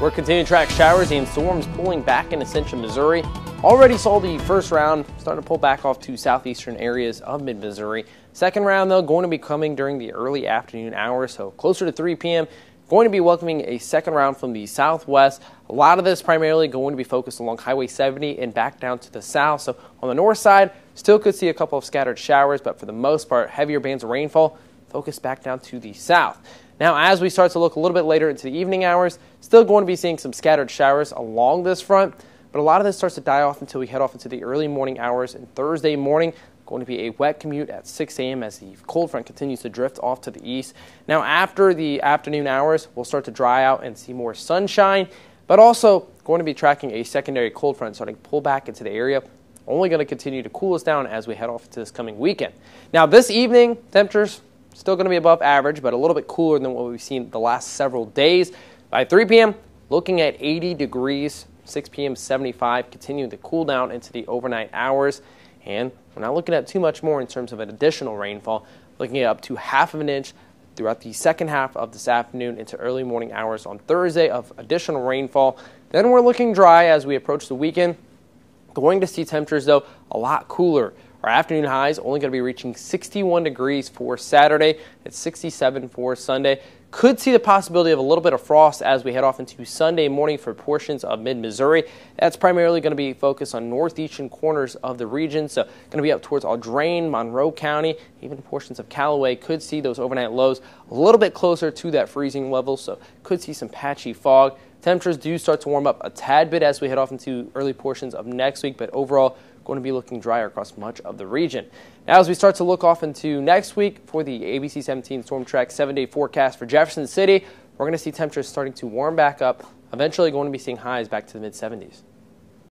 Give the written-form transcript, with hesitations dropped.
We're continuing to track showers and storms pulling back into central Missouri. Already saw the first round starting to pull back off to southeastern areas of mid-Missouri. Second round, though, going to be coming during the early afternoon hours, so closer to 3 p.m. Going to be welcoming a second round from the southwest. A lot of this primarily going to be focused along Highway 70 and back down to the south. So on the north side, still could see a couple of scattered showers, but for the most part, heavier bands of rainfall focused back down to the south. Now, as we start to look a little bit later into the evening hours, still going to be seeing some scattered showers along this front, but a lot of this starts to die off until we head off into the early morning hours. And Thursday morning, going to be a wet commute at 6 a.m. as the cold front continues to drift off to the east. Now, after the afternoon hours, we'll start to dry out and see more sunshine, but also going to be tracking a secondary cold front starting to pull back into the area. Only going to continue to cool us down as we head off into this coming weekend. Now, this evening, temperatures still going to be above average, but a little bit cooler than what we've seen the last several days. By 3 p.m., looking at 80 degrees, 6 p.m. 75, continuing to cool down into the overnight hours. And we're not looking at too much more in terms of an additional rainfall, looking at up to ½ of an inch throughout the second half of this afternoon into early morning hours on Thursday of additional rainfall. Then we're looking dry as we approach the weekend. Going to see temperatures, though, a lot cooler. Our afternoon highs only going to be reaching 61 degrees for Saturday. It's 67 for Sunday. Could see the possibility of a little bit of frost as we head off into Sunday morning for portions of mid-Missouri. That's primarily going to be focused on northeastern corners of the region. So going to be up towards Audrain, Monroe County, even portions of Callaway. Could see those overnight lows a little bit closer to that freezing level. So could see some patchy fog. Temperatures do start to warm up a tad bit as we head off into early portions of next week, but overall going to be looking drier across much of the region. Now, as we start to look off into next week for the ABC 17 Storm Track 7-day forecast for Jefferson City, we're going to see temperatures starting to warm back up, eventually going to be seeing highs back to the mid-70s.